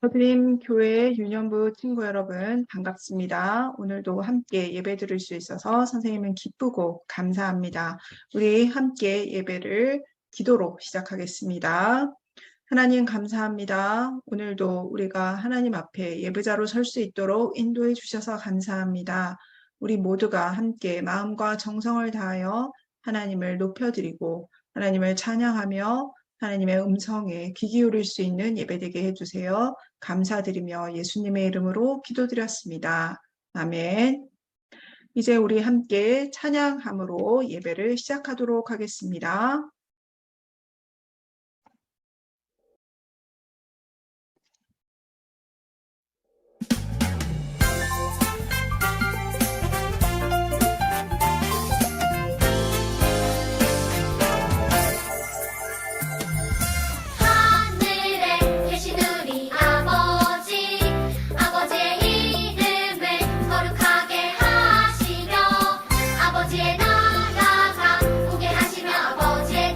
서드림 교회 유년부 친구 여러분 반갑습니다. 오늘도 함께 예배 드릴 수 있어서 선생님은 기쁘고 감사합니다. 우리 함께 예배를 기도로 시작하겠습니다. 하나님 감사합니다. 오늘도 우리가 하나님 앞에 예배자로 설 수 있도록 인도해 주셔서 감사합니다. 우리 모두가 함께 마음과 정성을 다하여 하나님을 높여드리고 하나님을 찬양하며 하나님의 음성에 귀 기울일 수 있는 예배되게 해주세요. 감사드리며 예수님의 이름으로 기도드렸습니다. 아멘. 이제 우리 함께 찬양함으로 예배를 시작하도록 하겠습니다. 아버지의 나라가 오게 하시며 아버지의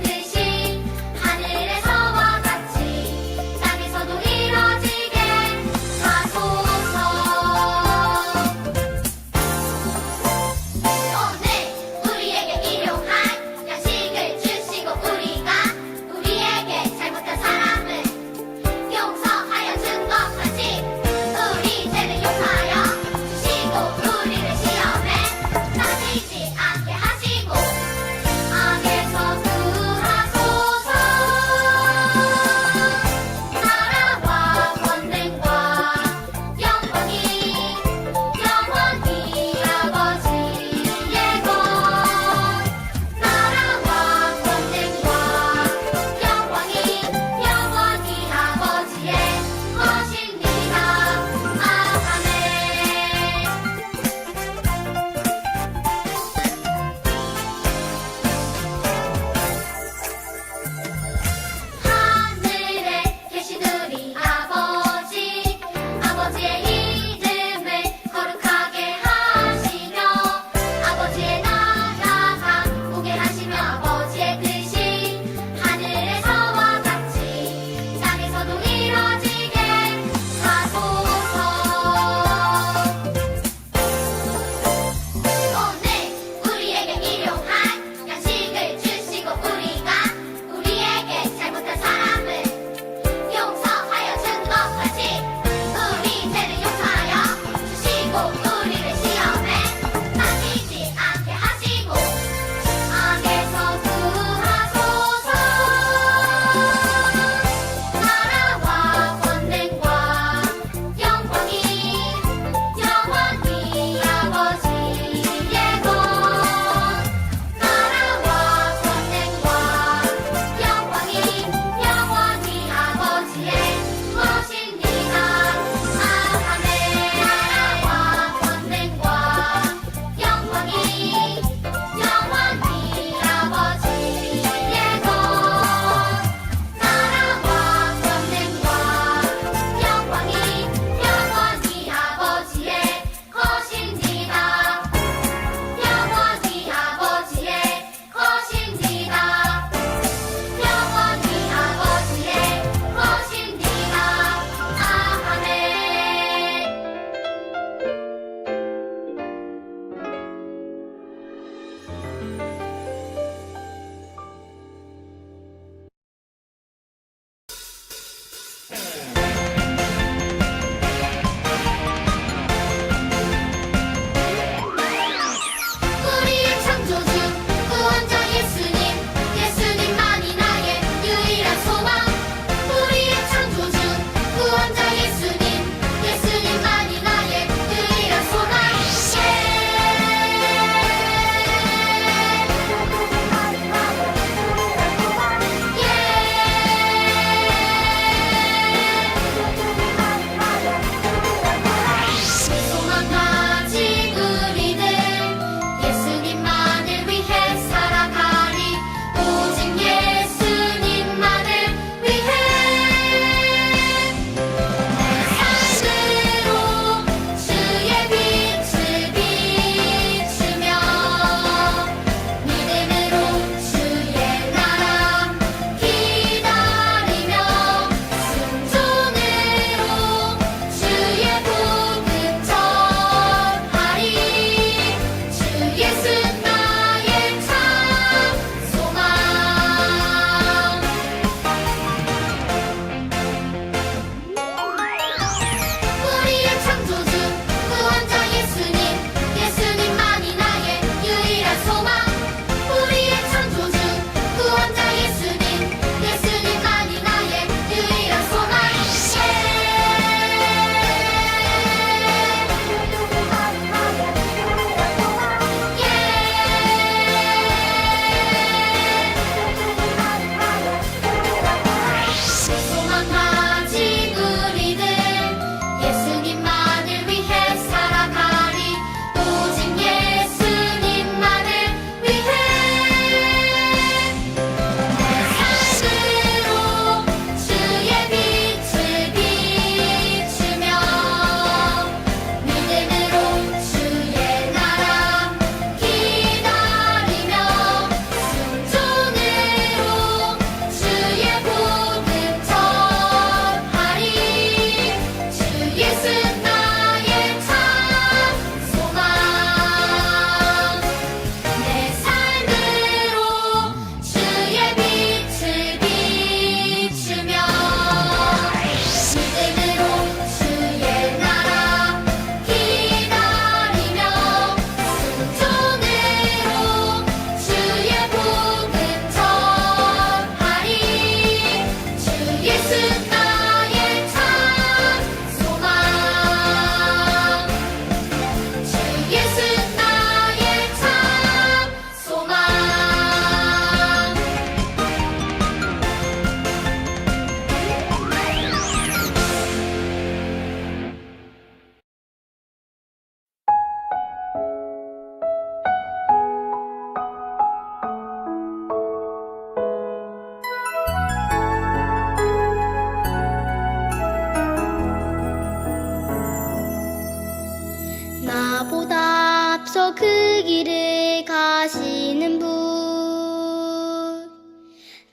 앞서 그 길을 가시는 분,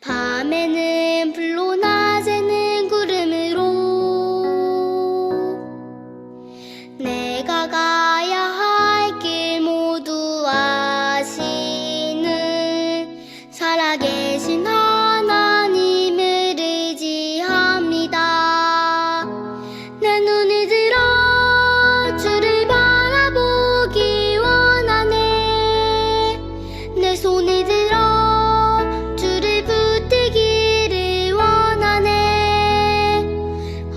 밤에는 불로 낮에는 구름으로 내가 가야 할 길 모두 아시는 살아계신 하나님을 의지합니다. 내 눈을 들어 주를 바라보기 원하네. 내 손을 들어 주를 붙들기를 원하네.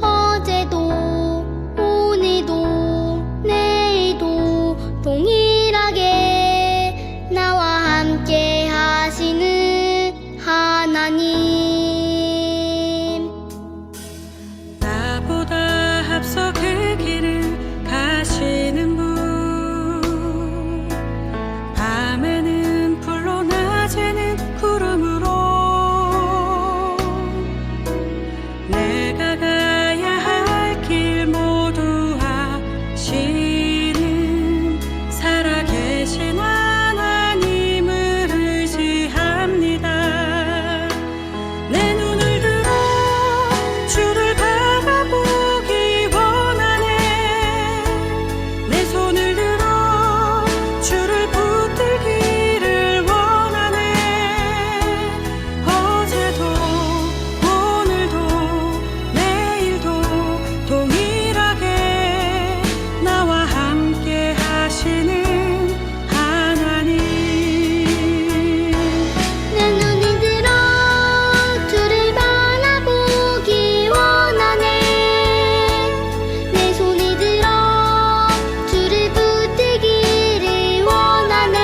어제도 오늘도 내일도 동일하게 나와 함께 하시는 하나님. 나보다 앞서 그 길을 가시는 분, 밤에는 불로 낮에는 구름으로 내가 가야 할 길 모두 아시는 살아계신 하나님을 의지합니다. 내 눈을 들어 주를 바라보기 원하네. 내 손을 들어 주를 붙들기를 원하네. 어제도 오늘도 내일도 동일하게 나와 함께 하시는 하나님. 내 눈을 들어 주를 바라보기 원하네. 내 손을 들어 주를 붙들기를 원하네.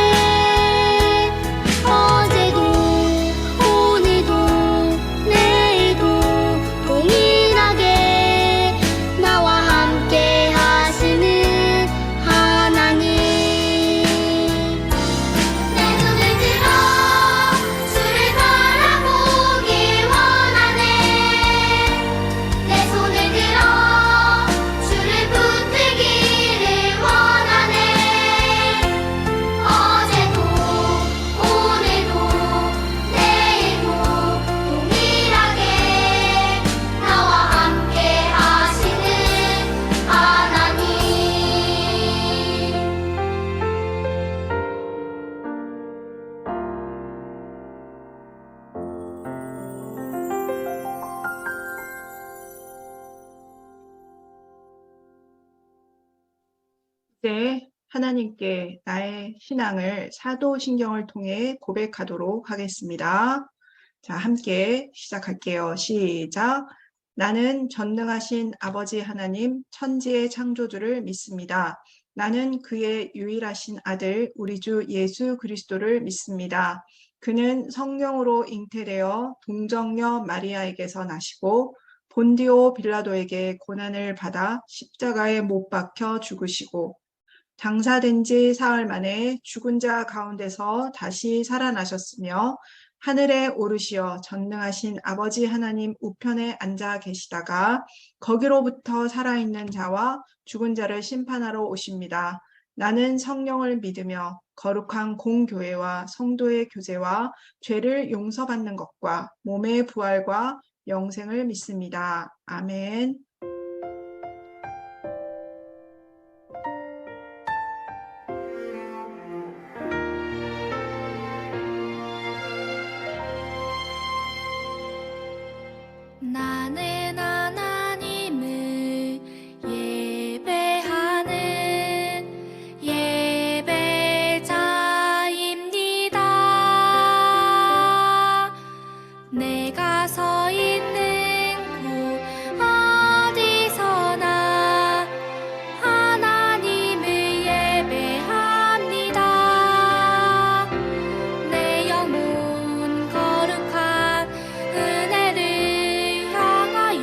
어제도 오늘도 내일도 동일하게 나와 함께 하시는 하나님. 내 눈을 들어 주를 바라보기 원하네. 내 손을 들어 주를 붙들기를 원하네. 어제도 오늘도 내일도 동일하게 나와 함께 하시는 하나님. 이제 하나님께 나의 신앙을 사도신경을 통해 고백하도록 하겠습니다. 자, 함께 시작할게요. 시작. 나는 전능하신 아버지 하나님 천지의 창조주를 믿습니다. 나는 그의 유일하신 아들 우리 주 예수 그리스도를 믿습니다. 그는 성령으로 잉태되어 동정녀 마리아에게서 나시고 본디오 빌라도에게 고난을 받아 십자가에 못 박혀 죽으시고 장사된 지 사흘 만에 죽은 자 가운데서 다시 살아나셨으며 하늘에 오르시어 전능하신 아버지 하나님 우편에 앉아 계시다가 거기로부터 살아있는 자와 죽은 자를 심판하러 오십니다. 나는 성령을 믿으며 거룩한 공교회와 성도의 교제와 죄를 용서받는 것과 몸의 부활과 영생을 믿습니다. 아멘. 나는 하나님을 예배하는 예배자입니다. 내가 서 있는 곳 어디서나 하나님을 예배합니다. 내 영혼 거룩한 은혜를 향하여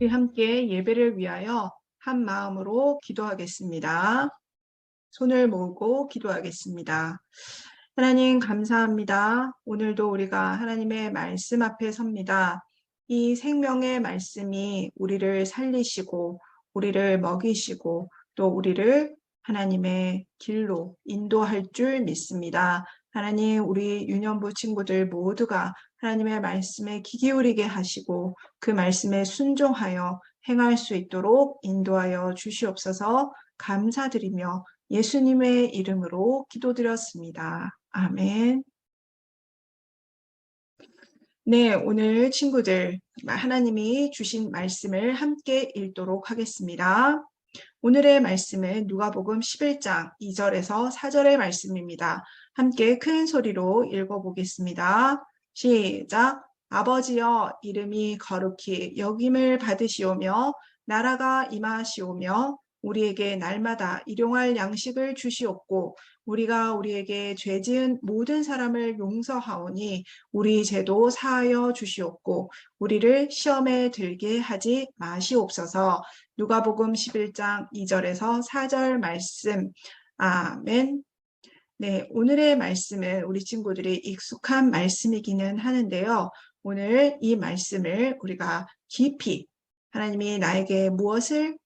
우리 함께 예배를 위하여 한 마음으로 기도하겠습니다. 손을 모으고 기도하겠습니다. 하나님 감사합니다. 오늘도 우리가 하나님의 말씀 앞에 섭니다. 이 생명의 말씀이 우리를 살리시고 우리를 먹이시고 또 우리를 하나님의 길로 인도할 줄 믿습니다. 하나님, 우리 유년부 친구들 모두가 하나님의 말씀에 귀 기울이게 하시고 그 말씀에 순종하여 행할 수 있도록 인도하여 주시옵소서. 감사드리며 예수님의 이름으로 기도드렸습니다. 아멘. 네, 오늘 친구들 하나님이 주신 말씀을 함께 읽도록 하겠습니다. 오늘의 말씀은 누가복음 11장 2절에서 4절의 말씀입니다. 함께 큰 소리로 읽어보겠습니다. 시작! 아버지여, 이름이 거룩히 여김을 받으시오며 나라가 임하시오며 우리에게 날마다 일용할 양식을 주시옵고 우리가 우리에게 죄 지은 모든 사람을 용서하오니 우리 죄도 사하여 주시옵고 우리를 시험에 들게 하지 마시옵소서. 누가복음 11장 2절에서 4절 말씀. 아멘. 네, 오늘의 말씀은 우리 친구들이 익숙한 말씀이기는 하는데요. 오늘 이 말씀을 우리가 깊이 하나님이 나에게 무엇을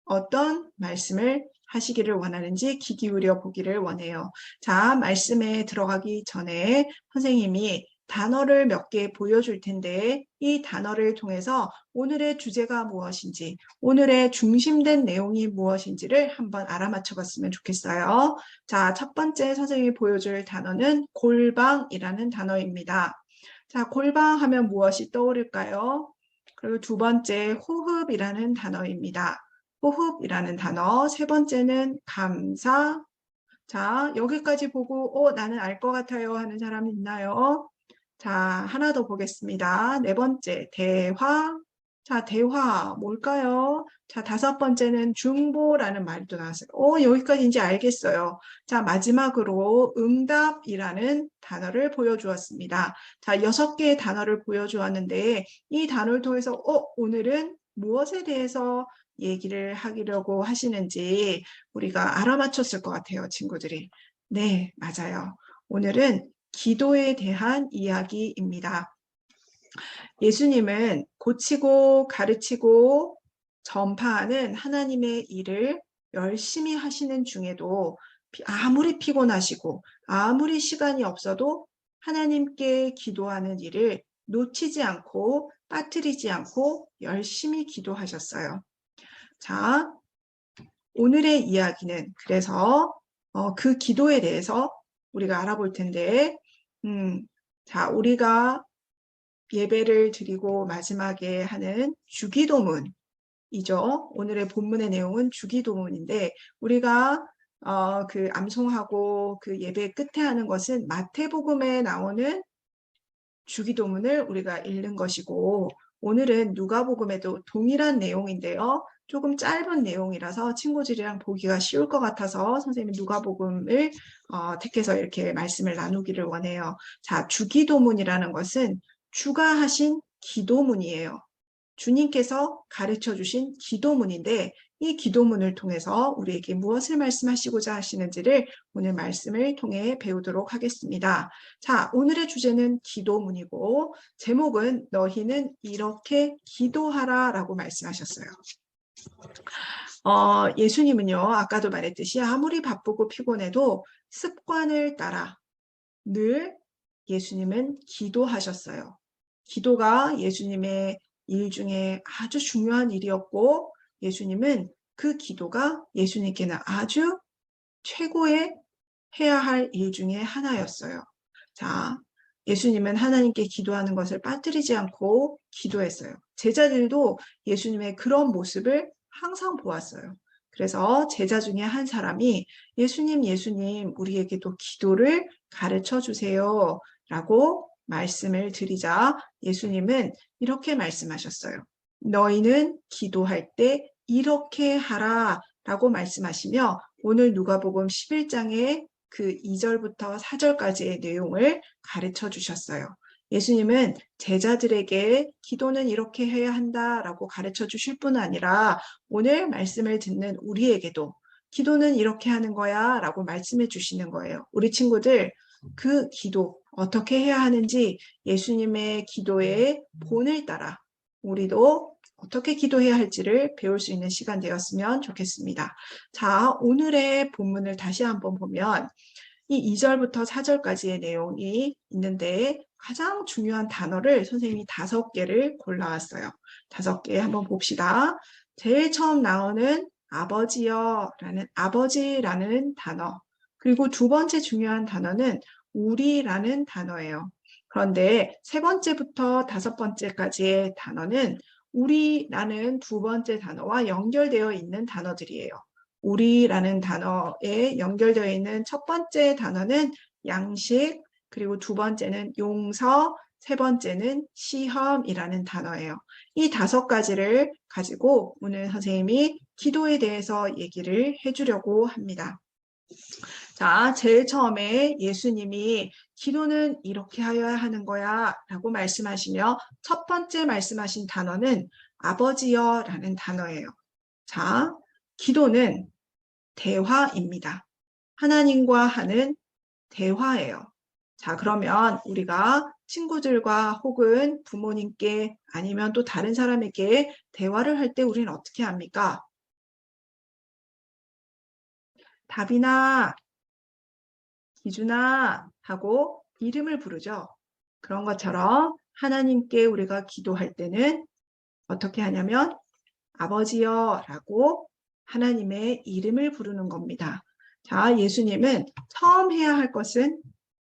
어떤 말씀을 하시기를 원하는지 귀 기울여 보기를 원해요. 자, 말씀에 들어가기 전에 선생님이 단어를 몇 개 보여줄 텐데 이 단어를 통해서 오늘의 주제가 무엇인지, 오늘의 중심된 내용이 무엇인지를 한번 알아맞혀 봤으면 좋겠어요. 자, 첫 번째 선생님이 보여줄 단어는 골방이라는 단어입니다. 자, 골방 하면 무엇이 떠오를까요? 그리고 두 번째 호흡이라는 단어입니다. 호흡이라는 단어. 세 번째는 감사. 자, 여기까지 보고 나는 알 것 같아요 하는 사람 있나요? 자, 하나 더 보겠습니다. 네 번째, 대화. 자, 대화 뭘까요? 자, 다섯 번째는 중보라는 말도 나왔어요. 여기까지 이제 알겠어요. 자, 마지막으로 응답이라는 단어를 보여주었습니다. 자, 6개의 단어를 보여주었는데 이 단어를 통해서 오늘은 무엇에 대해서 얘기를 하려고 하시는지 우리가 알아맞혔을 것 같아요, 친구들이. 네, 맞아요. 오늘은 기도에 대한 이야기입니다. 예수님은 고치고 가르치고 전파하는 하나님의 일을 열심히 하시는 중에도 아무리 피곤하시고 아무리 시간이 없어도 하나님께 기도하는 일을 놓치지 않고 빠뜨리지 않고 열심히 기도하셨어요. 자, 오늘의 이야기는 그래서 그 기도에 대해서 우리가 알아볼 텐데 자, 우리가 예배를 드리고 마지막에 하는 주기도문이죠. 오늘의 본문의 내용은 주기도문인데 우리가 그 암송하고 그 예배 끝에 하는 것은 마태복음에 나오는 주기도문을 우리가 읽는 것이고 오늘은 누가복음에도 동일한 내용인데요. 조금 짧은 내용이라서 친구들이랑 보기가 쉬울 것 같아서 선생님이 누가복음을 택해서 이렇게 말씀을 나누기를 원해요. 자, 주기도문이라는 것은 주가 하신 기도문이에요. 주님께서 가르쳐 주신 기도문인데 이 기도문을 통해서 우리에게 무엇을 말씀하시고자 하시는지를 오늘 말씀을 통해 배우도록 하겠습니다. 자, 오늘의 주제는 기도문이고 제목은 너희는 이렇게 기도하라 라고 말씀하셨어요. 예수님은요, 아까도 말했듯이 아무리 바쁘고 피곤해도 습관을 따라 늘 예수님은 기도하셨어요. 기도가 예수님의 일 중에 아주 중요한 일이었고 예수님은 그 기도가 예수님께는 아주 최고의 해야 할 일 중에 하나였어요. 자, 예수님은 하나님께 기도하는 것을 빠뜨리지 않고 기도했어요. 제자들도 예수님의 그런 모습을 항상 보았어요. 그래서 제자 중에 한 사람이 예수님, 우리에게도 기도를 가르쳐 주세요 라고 말씀을 드리자 예수님은 이렇게 말씀하셨어요. 너희는 기도할 때 이렇게 하라 라고 말씀하시며 오늘 누가복음 11장의 그 2절부터 4절까지의 내용을 가르쳐 주셨어요. 예수님은 제자들에게 기도는 이렇게 해야 한다라고 가르쳐 주실 뿐 아니라 오늘 말씀을 듣는 우리에게도 기도는 이렇게 하는 거야 라고 말씀해 주시는 거예요. 우리 친구들 그 기도 어떻게 해야 하는지 예수님의 기도의 본을 따라 우리도 어떻게 기도해야 할지를 배울 수 있는 시간 되었으면 좋겠습니다. 자, 오늘의 본문을 다시 한번 보면 이 2절부터 4절까지의 내용이 있는데 가장 중요한 단어를 선생님이 5개를 골라왔어요. 5개 한번 봅시다. 제일 처음 나오는 아버지라는 단어. 그리고 두 번째 중요한 단어는 우리라는 단어예요. 그런데 세 번째부터 5번째까지의 단어는 우리라는 두 번째 단어와 연결되어 있는 단어들이에요. 우리라는 단어에 연결되어 있는 첫 번째 단어는 양식, 그리고 두 번째는 용서, 세 번째는 시험이라는 단어예요. 이 5가지를 가지고 오늘 선생님이 기도에 대해서 얘기를 해주려고 합니다. 자, 제일 처음에 예수님이 기도는 이렇게 하여야 하는 거야 라고 말씀하시며 첫 번째 말씀하신 단어는 아버지여 라는 단어예요. 자, 기도는 대화입니다. 하나님과 하는 대화예요. 자, 그러면 우리가 친구들과 혹은 부모님께 아니면 또 다른 사람에게 대화를 할 때 우리는 어떻게 합니까? 답이나 기준아 하고 이름을 부르죠. 그런 것처럼 하나님께 우리가 기도할 때는 어떻게 하냐면 아버지여 라고 하나님의 이름을 부르는 겁니다. 자, 예수님은 처음 해야 할 것은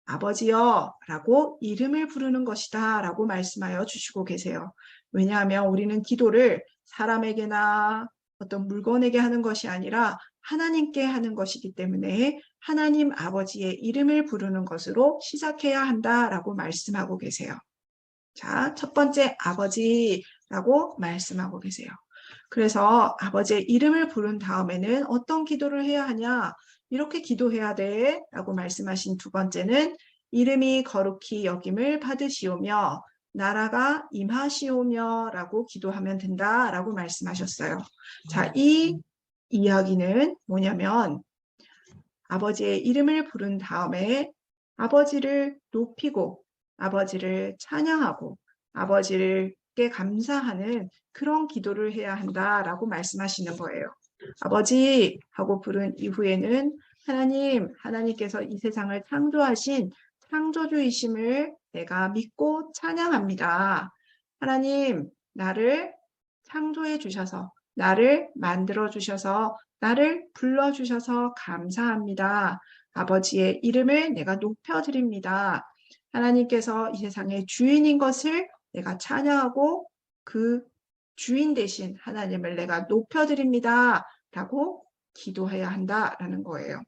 아버지여 라고 이름을 부르는 것이다 라고 말씀하여 주시고 계세요. 왜냐하면 우리는 기도를 사람에게나 어떤 물건에게 하는 것이 아니라 하나님께 하는 것이기 때문에 하나님 아버지의 이름을 부르는 것으로 시작해야 한다라고 말씀하고 계세요. 자, 첫 번째 아버지라고 말씀하고 계세요. 그래서 아버지의 이름을 부른 다음에는 어떤 기도를 해야 하냐? 이렇게 기도해야 돼 라고 말씀하신 두 번째는 이름이 거룩히 여김을 받으시오며 나라가 임하시오며 라고 기도하면 된다 라고 말씀하셨어요. 자, 이 이야기는 뭐냐면 아버지의 이름을 부른 다음에 아버지를 높이고 아버지를 찬양하고 아버지께 감사하는 그런 기도를 해야 한다라고 말씀하시는 거예요. 아버지 하고 부른 이후에는 하나님께서 이 세상을 창조하신 창조주이심을 내가 믿고 찬양합니다. 하나님, 나를 창조해 주셔서 나를 만들어 주셔서 나를 불러주셔서 감사합니다. 아버지의 이름을 내가 높여드립니다. 하나님께서 이 세상의 주인인 것을 내가 찬양하고 그 주인 대신 하나님을 내가 높여드립니다. 라고 기도해야 한다라는 거예요.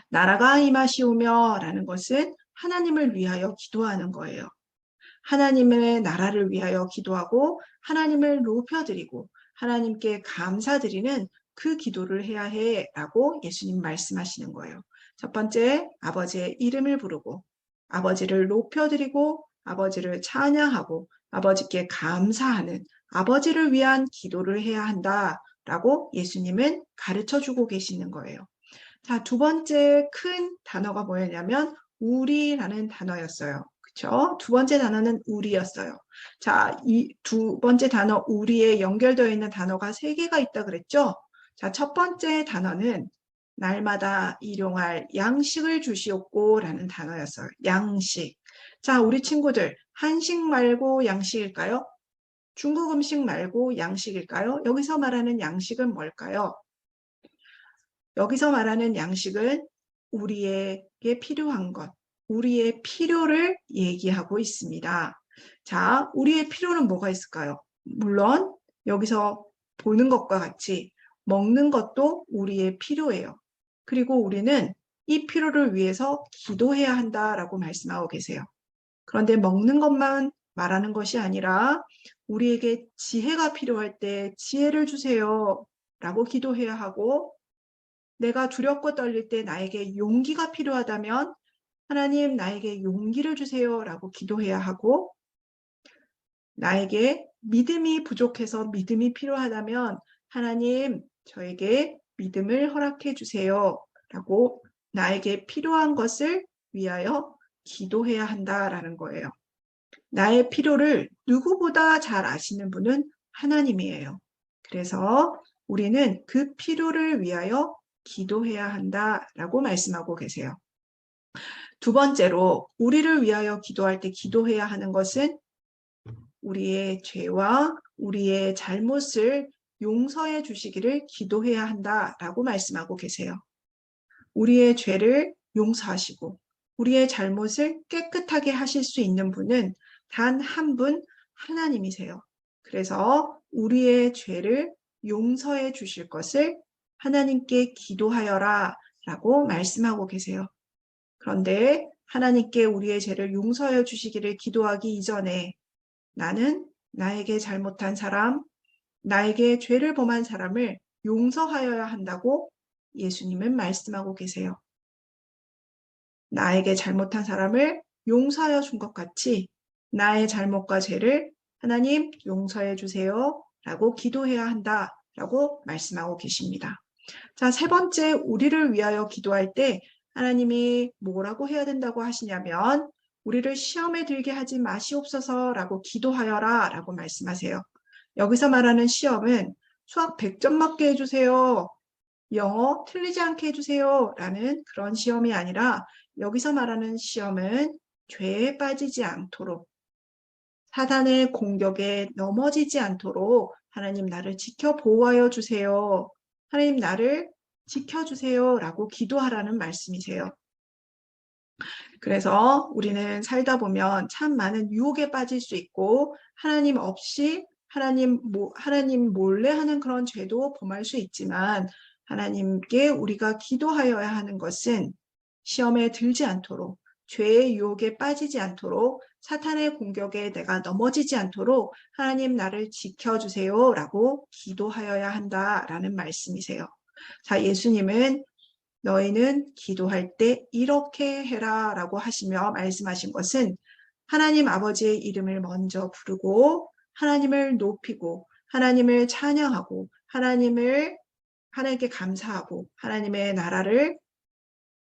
나라가 임하시오며 라는 것은 하나님을 위하여 기도하는 거예요. 하나님의 나라를 위하여 기도하고 하나님을 높여드리고 하나님께 감사드리는 그 기도를 해야 해라고 예수님 말씀하시는 거예요. 첫 번째, 아버지의 이름을 부르고 아버지를 높여드리고 아버지를 찬양하고 아버지께 감사하는 아버지를 위한 기도를 해야 한다라고 예수님은 가르쳐주고 계시는 거예요. 자, 두 번째 큰 단어가 뭐였냐면 우리라는 단어였어요. 그렇죠? 두 번째 단어는 우리였어요. 자, 이 두 번째 단어 우리에 연결되어 있는 단어가 3개가 있다 그랬죠? 자, 첫 번째 단어는 날마다 일용할 양식을 주시옵고 라는 단어였어요. 양식. 자, 우리 친구들 한식 말고 양식일까요? 중국 음식 말고 양식일까요? 여기서 말하는 양식은 뭘까요? 여기서 말하는 양식은 우리에게 필요한 것, 우리의 필요를 얘기하고 있습니다. 자, 우리의 필요는 뭐가 있을까요? 물론 여기서 보는 것과 같이 먹는 것도 우리의 필요예요. 그리고 우리는 이 필요를 위해서 기도해야 한다라고 말씀하고 계세요. 그런데 먹는 것만 말하는 것이 아니라 우리에게 지혜가 필요할 때 지혜를 주세요 라고 기도해야 하고 내가 두렵고 떨릴 때 나에게 용기가 필요하다면 하나님 나에게 용기를 주세요 라고 기도해야 하고, 나에게 믿음이 부족해서 믿음이 필요하다면 하나님 저에게 믿음을 허락해 주세요 라고 나에게 필요한 것을 위하여 기도해야 한다라는 거예요. 나의 필요를 누구보다 잘 아시는 분은 하나님이에요. 그래서 우리는 그 필요를 위하여 기도해야 한다라고 말씀하고 계세요. 두 번째로 우리를 위하여 기도할 때 기도해야 하는 것은 우리의 죄와 우리의 잘못을 용서해 주시기를 기도해야 한다라고 말씀하고 계세요. 우리의 죄를 용서하시고 우리의 잘못을 깨끗하게 하실 수 있는 분은 단 한 분 하나님이세요. 그래서 우리의 죄를 용서해 주실 것을 하나님께 기도하여라 라고 말씀하고 계세요. 그런데 하나님께 우리의 죄를 용서해 주시기를 기도하기 이전에 나는 나에게 잘못한 사람, 나에게 죄를 범한 사람을 용서하여야 한다고 예수님은 말씀하고 계세요. 나에게 잘못한 사람을 용서하여 준 것 같이 나의 잘못과 죄를 하나님 용서해 주세요 라고 기도해야 한다 라고 말씀하고 계십니다. 자, 세 번째, 우리를 위하여 기도할 때 하나님이 뭐라고 해야 된다고 하시냐면 우리를 시험에 들게 하지 마시옵소서 라고 기도하여라 라고 말씀하세요. 여기서 말하는 시험은 수학 100점 맞게 해주세요, 영어 틀리지 않게 해주세요 라는 그런 시험이 아니라 여기서 말하는 시험은 죄에 빠지지 않도록, 사단의 공격에 넘어지지 않도록 하나님 나를 지켜 보호하여 주세요, 하나님 나를 지켜주세요 라고 기도하라는 말씀이세요. 그래서 우리는 살다 보면 참 많은 유혹에 빠질 수 있고 하나님 없이 하나님 몰래 하는 그런 죄도 범할 수 있지만 하나님께 우리가 기도하여야 하는 것은 시험에 들지 않도록, 죄의 유혹에 빠지지 않도록, 사탄의 공격에 내가 넘어지지 않도록 하나님 나를 지켜주세요 라고 기도하여야 한다라는 말씀이세요. 자, 예수님은 너희는 기도할 때 이렇게 해라 라고 하시며 말씀하신 것은 하나님 아버지의 이름을 먼저 부르고 하나님을 높이고 하나님을 찬양하고 하나님께 감사하고 하나님의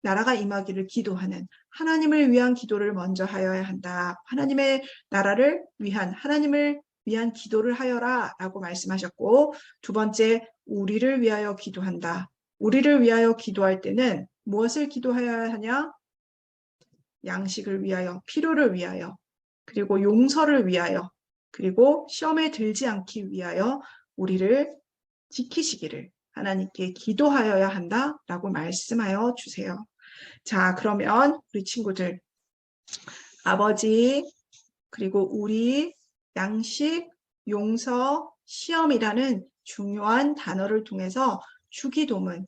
나라가 임하기를 기도하는 하나님을 위한 기도를 먼저 하여야 한다. 하나님의 나라를 위한, 하나님을 위한 기도를 하여라 라고 말씀하셨고, 두 번째, 우리를 위하여 기도한다. 우리를 위하여 기도할 때는 무엇을 기도해야 하냐? 양식을 위하여, 필요를 위하여, 그리고 용서를 위하여, 그리고 시험에 들지 않기 위하여 우리를 지키시기를 하나님께 기도하여야 한다라고 말씀하여 주세요. 자, 그러면 우리 친구들, 아버지, 그리고 우리, 양식, 용서, 시험이라는 중요한 단어를 통해서 주기도문,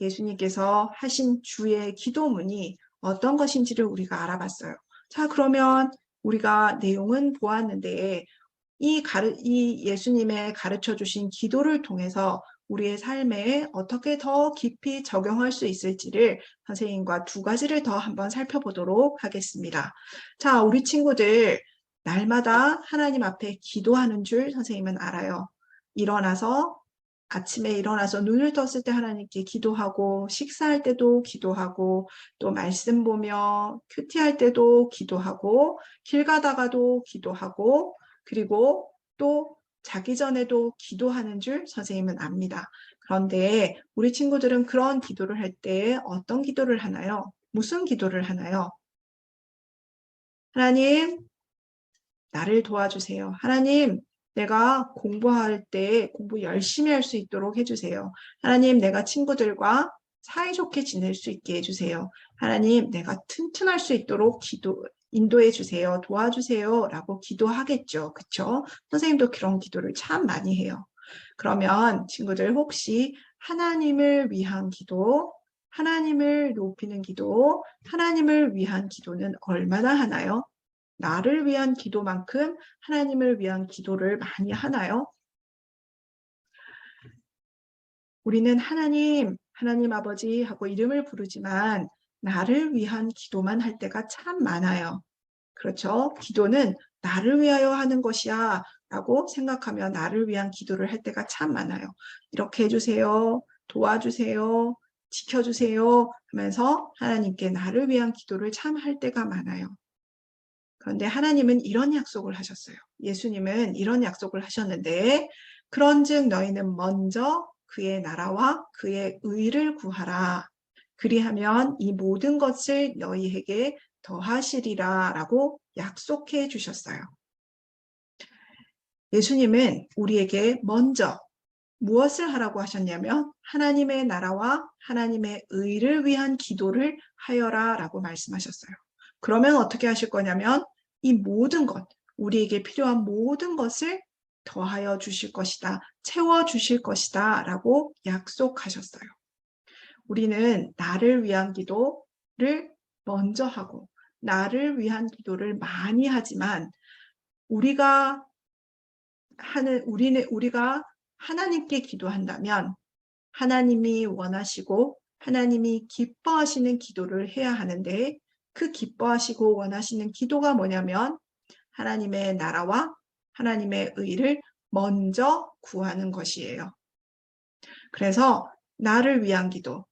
예수님께서 하신 주의 기도문이 어떤 것인지를 우리가 알아봤어요. 자, 그러면 우리가 내용은 보았는데 이 예수님의 가르쳐 주신 기도를 통해서 우리의 삶에 어떻게 더 깊이 적용할 수 있을지를 선생님과 두 가지를 더 한번 살펴보도록 하겠습니다. 자, 우리 친구들 날마다 하나님 앞에 기도하는 줄 선생님은 알아요. 아침에 일어나서 눈을 떴을 때 하나님께 기도하고, 식사할 때도 기도하고, 또 말씀 보며 큐티할 때도 기도하고, 길 가다가도 기도하고, 그리고 또 자기 전에도 기도하는 줄 선생님은 압니다. 그런데 우리 친구들은 그런 기도를 할 때 어떤 기도를 하나요? 무슨 기도를 하나요? 하나님, 나를 도와주세요. 하나님, 내가 공부할 때 공부 열심히 할 수 있도록 해주세요. 하나님, 내가 친구들과 사이좋게 지낼 수 있게 해주세요. 하나님, 내가 튼튼할 수 있도록 인도해 주세요. 도와주세요. 라고 기도하겠죠. 그쵸? 선생님도 그런 기도를 참 많이 해요. 그러면 친구들 혹시 하나님을 위한 기도, 하나님을 높이는 기도, 하나님을 위한 기도는 얼마나 하나요? 나를 위한 기도만큼 하나님을 위한 기도를 많이 하나요? 우리는 하나님 아버지 하고 이름을 부르지만 나를 위한 기도만 할 때가 참 많아요. 그렇죠? 기도는 나를 위하여 하는 것이야 라고 생각하며 나를 위한 기도를 할 때가 참 많아요. 이렇게 해주세요. 도와주세요. 지켜주세요 하면서 하나님께 나를 위한 기도를 참 할 때가 많아요. 그런데 하나님은 이런 약속을 하셨어요. 예수님은 이런 약속을 하셨는데 그런즉 너희는 먼저 그의 나라와 그의 의를 구하라. 그리하면 이 모든 것을 너희에게 더하시리라 라고 약속해 주셨어요. 예수님은 우리에게 먼저 무엇을 하라고 하셨냐면 하나님의 나라와 하나님의 의를 위한 기도를 하여라 라고 말씀하셨어요. 그러면 어떻게 하실 거냐면 이 모든 것, 우리에게 필요한 모든 것을 더하여 주실 것이다, 채워 주실 것이다 라고 약속하셨어요. 우리는 나를 위한 기도를 먼저 하고 나를 위한 기도를 많이 하지만 우리가 하나님께 기도한다면 하나님이 원하시고 하나님이 기뻐하시는 기도를 해야 하는데 그 기뻐하시고 원하시는 기도가 뭐냐면 하나님의 나라와 하나님의 의를 먼저 구하는 것이에요. 그래서 나를 위한 기도,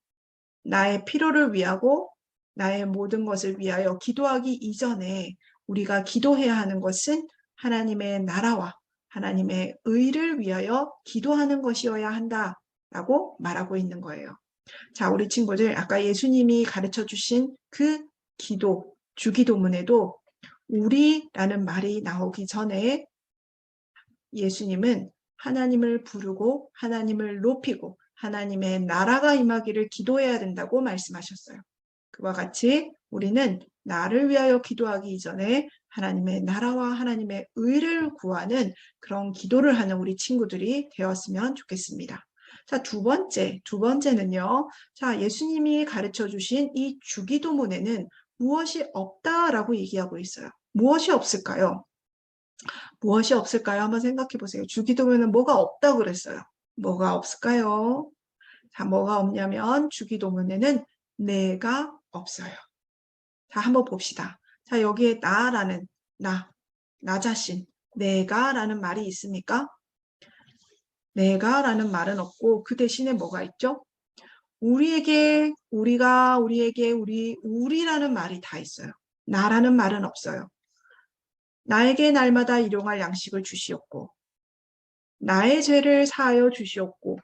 나의 필요를 위하고 나의 모든 것을 위하여 기도하기 이전에 우리가 기도해야 하는 것은 하나님의 나라와 하나님의 의를 위하여 기도하는 것이어야 한다라고 말하고 있는 거예요. 자, 우리 친구들, 아까 예수님이 가르쳐 주신 그 기도, 주기도문에도 우리라는 말이 나오기 전에 예수님은 하나님을 부르고 하나님을 높이고 하나님의 나라가 임하기를 기도해야 된다고 말씀하셨어요. 그와 같이 우리는 나를 위하여 기도하기 이전에 하나님의 나라와 하나님의 의를 구하는 그런 기도를 하는 우리 친구들이 되었으면 좋겠습니다. 자, 두 번째는요. 자, 예수님이 가르쳐 주신 이 주기도문에는 무엇이 없다라고 얘기하고 있어요. 무엇이 없을까요? 무엇이 없을까요? 한번 생각해 보세요. 주기도문에는 뭐가 없다고 그랬어요. 뭐가 없을까요? 자, 뭐가 없냐면 주기도문에는 내가 없어요. 자, 한번 봅시다. 자, 여기에 나라는 나 자신, 내가라는 말이 있습니까? 내가라는 말은 없고 그 대신에 뭐가 있죠? 우리에게, 우리라는 말이 다 있어요. 나라는 말은 없어요. 나에게 날마다 일용할 양식을 주시옵고 나의 죄를 사하여 주시옵고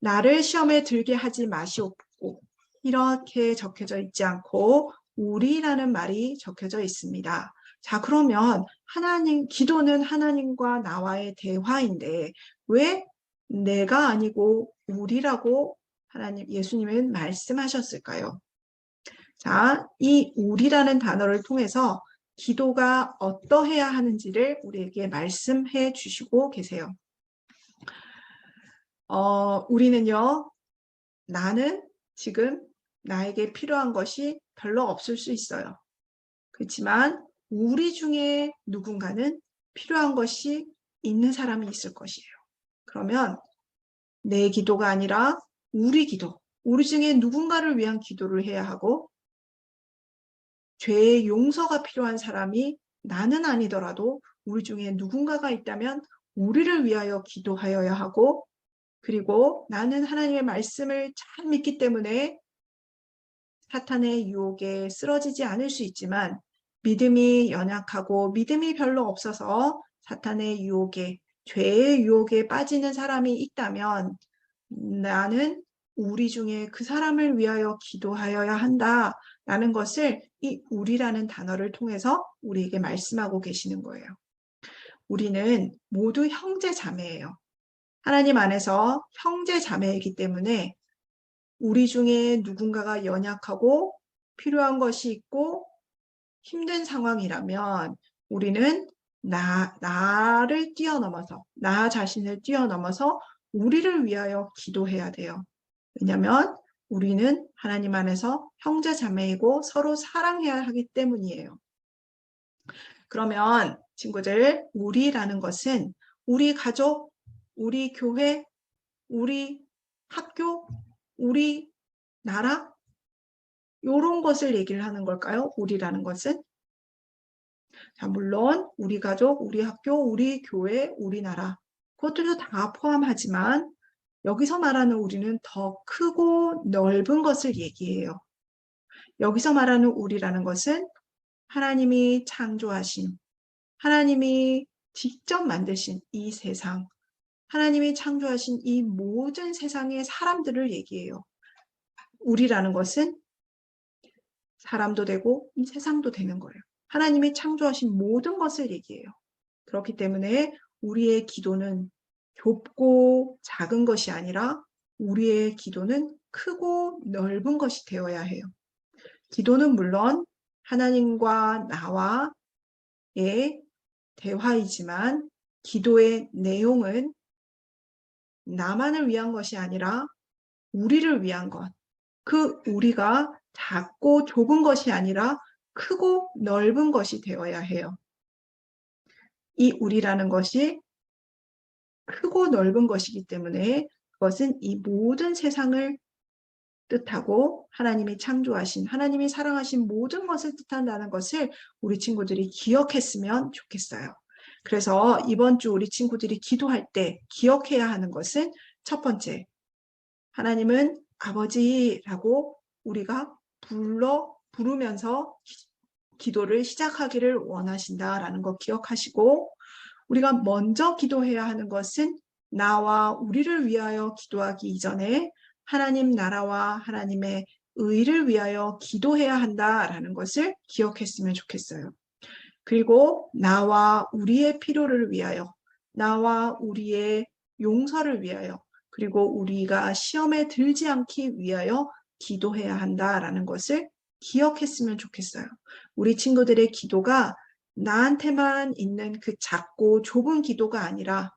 나를 시험에 들게 하지 마시옵고 이렇게 적혀져 있지 않고 우리라는 말이 적혀져 있습니다. 자, 그러면 기도는 하나님과 나와의 대화인데 왜 내가 아니고 우리라고 예수님은 말씀하셨을까요? 자, 이 우리라는 단어를 통해서 기도가 어떠해야 하는지를 우리에게 말씀해 주시고 계세요. 우리는요, 나는 지금 나에게 필요한 것이 별로 없을 수 있어요. 그렇지만 우리 중에 누군가는 필요한 것이 있는 사람이 있을 것이에요. 그러면 내 기도가 아니라 우리 기도, 우리 중에 누군가를 위한 기도를 해야 하고 죄의 용서가 필요한 사람이 나는 아니더라도 우리 중에 누군가가 있다면 우리를 위하여 기도하여야 하고 그리고 나는 하나님의 말씀을 잘 믿기 때문에 사탄의 유혹에 쓰러지지 않을 수 있지만 믿음이 연약하고 믿음이 별로 없어서 사탄의 유혹에 죄의 유혹에 빠지는 사람이 있다면 나는 우리 중에 그 사람을 위하여 기도하여야 한다라는 것을 이 우리라는 단어를 통해서 우리에게 말씀하고 계시는 거예요. 우리는 모두 형제 자매예요. 하나님 안에서 형제 자매이기 때문에 우리 중에 누군가가 연약하고 필요한 것이 있고 힘든 상황이라면 우리는 나를 뛰어넘어서 나 자신을 뛰어넘어서 우리를 위하여 기도해야 돼요. 왜냐하면 우리는 하나님 안에서 형제 자매이고 서로 사랑해야 하기 때문이에요. 그러면 친구들, 우리라는 것은 우리 가족, 우리 교회, 우리 학교, 우리 나라, 이런 것을 얘기를 하는 걸까요? 우리라는 것은? 자, 물론 우리 가족, 우리 학교, 우리 교회, 우리나라 그것들도 다 포함하지만 여기서 말하는 우리는 더 크고 넓은 것을 얘기해요. 여기서 말하는 우리라는 것은 하나님이 창조하신, 하나님이 직접 만드신 이 세상, 하나님이 창조하신 이 모든 세상의 사람들을 얘기해요. 우리라는 것은 사람도 되고 이 세상도 되는 거예요. 하나님이 창조하신 모든 것을 얘기해요. 그렇기 때문에 우리의 기도는 좁고 작은 것이 아니라 우리의 기도는 크고 넓은 것이 되어야 해요. 기도는 물론 하나님과 나와의 대화이지만 기도의 내용은 나만을 위한 것이 아니라 우리를 위한 것. 그 우리가 작고 좁은 것이 아니라 크고 넓은 것이 되어야 해요. 이 우리라는 것이 크고 넓은 것이기 때문에 그것은 이 모든 세상을 뜻하고 하나님이 창조하신, 하나님이 사랑하신 모든 것을 뜻한다는 것을 우리 친구들이 기억했으면 좋겠어요. 그래서 이번 주 우리 친구들이 기도할 때 기억해야 하는 것은 첫 번째, 하나님은 아버지라고 우리가 부르면서 기도를 시작하기를 원하신다라는 거 기억하시고, 우리가 먼저 기도해야 하는 것은 나와 우리를 위하여 기도하기 이전에 하나님 나라와 하나님의 의를 위하여 기도해야 한다라는 것을 기억했으면 좋겠어요. 그리고 나와 우리의 필요를 위하여, 나와 우리의 용서를 위하여, 그리고 우리가 시험에 들지 않기 위하여 기도해야 한다라는 것을 기억했으면 좋겠어요. 우리 친구들의 기도가 나한테만 있는 그 작고 좁은 기도가 아니라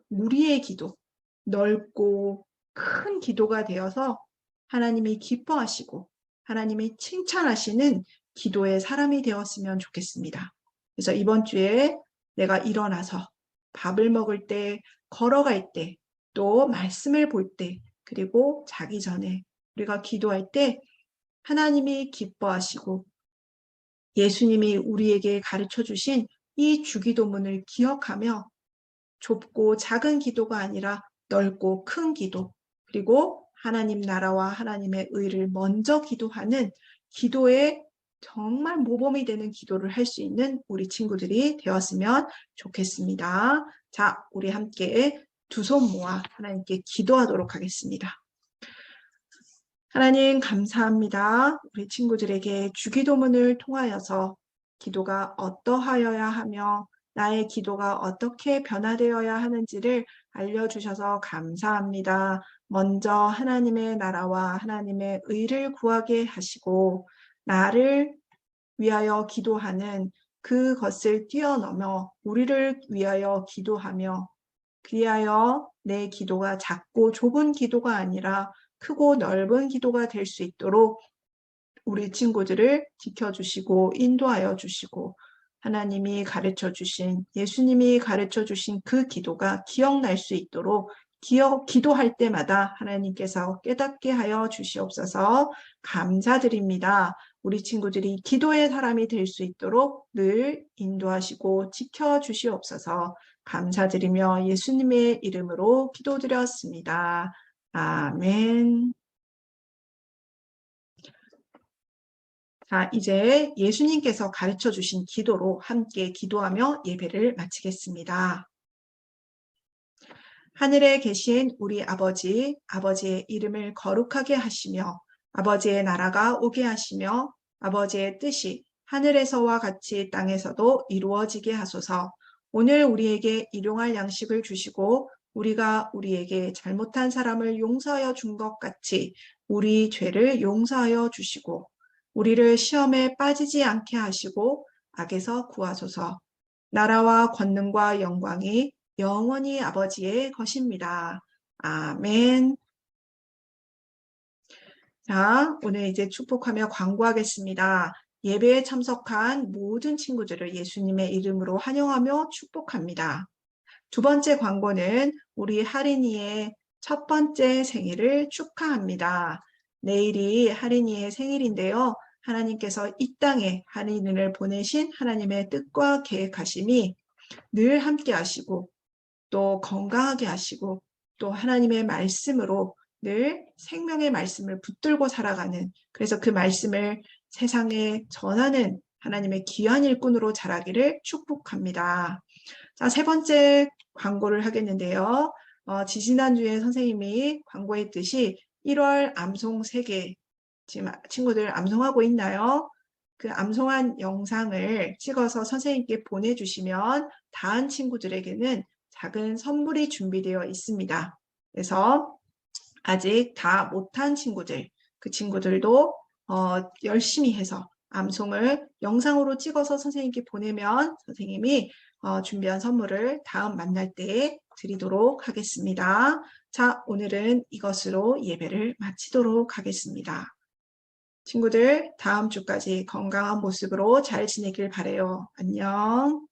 우리의 기도, 넓고 큰 기도가 되어서 하나님이 기뻐하시고 하나님이 칭찬하시는 기도의 사람이 되었으면 좋겠습니다. 그래서 이번 주에 내가 일어나서 밥을 먹을 때, 걸어갈 때, 또 말씀을 볼 때, 그리고 자기 전에 우리가 기도할 때 하나님이 기뻐하시고 예수님이 우리에게 가르쳐 주신 이 주기도문을 기억하며 좁고 작은 기도가 아니라 넓고 큰 기도, 그리고 하나님 나라와 하나님의 의를 먼저 기도하는 기도에 정말 모범이 되는 기도를 할 수 있는 우리 친구들이 되었으면 좋겠습니다. 자, 우리 함께 두 손 모아 하나님께 기도하도록 하겠습니다. 하나님 감사합니다. 우리 친구들에게 주기도문을 통하여서 기도가 어떠하여야 하며 나의 기도가 어떻게 변화되어야 하는지를 알려주셔서 감사합니다. 먼저 하나님의 나라와 하나님의 의를 구하게 하시고 나를 위하여 기도하는 그것을 뛰어넘어 우리를 위하여 기도하며 그리하여 내 기도가 작고 좁은 기도가 아니라 크고 넓은 기도가 될 수 있도록 우리 친구들을 지켜주시고 인도하여 주시고 하나님이 가르쳐 주신 예수님이 가르쳐 주신 그 기도가 기억날 수 있도록 기도할 때마다 하나님께서 깨닫게 하여 주시옵소서. 감사드립니다. 우리 친구들이 기도의 사람이 될 수 있도록 늘 인도하시고 지켜주시옵소서. 감사드리며 예수님의 이름으로 기도드렸습니다. 아멘. 자, 이제 예수님께서 가르쳐 주신 기도로 함께 기도하며 예배를 마치겠습니다. 하늘에 계신 우리 아버지, 아버지의 이름을 거룩하게 하시며 아버지의 나라가 오게 하시며 아버지의 뜻이 하늘에서와 같이 땅에서도 이루어지게 하소서. 오늘 우리에게 일용할 양식을 주시고 우리가 우리에게 잘못한 사람을 용서하여 준 것 같이 우리 죄를 용서하여 주시고 우리를 시험에 빠지지 않게 하시고 악에서 구하소서. 나라와 권능과 영광이 영원히 아버지의 것입니다. 아멘. 자, 오늘 이제 축복하며 광고하겠습니다. 예배에 참석한 모든 친구들을 예수님의 이름으로 환영하며 축복합니다. 두 번째 광고는 우리 하린이의 첫 번째 생일을 축하합니다. 내일이 하린이의 생일인데요. 하나님께서 이 땅에 하린이를 보내신 하나님의 뜻과 계획하심이 늘 함께 하시고 또 건강하게 하시고 또 하나님의 말씀으로 늘 생명의 말씀을 붙들고 살아가는, 그래서 그 말씀을 세상에 전하는 하나님의 귀한 일꾼으로 자라기를 축복합니다. 자, 세 번째 광고를 하겠는데요. 지지난주에 선생님이 광고했듯이 1월 암송 세계, 지금 친구들 암송하고 있나요? 그 암송한 영상을 찍어서 선생님께 보내주시면 다른 친구들에게는 작은 선물이 준비되어 있습니다. 그래서 아직 다 못한 친구들, 그 친구들도 열심히 해서 암송을 영상으로 찍어서 선생님께 보내면 선생님이 준비한 선물을 다음 만날 때 드리도록 하겠습니다. 자, 오늘은 이것으로 예배를 마치도록 하겠습니다. 친구들, 다음 주까지 건강한 모습으로 잘 지내길 바라요. 안녕.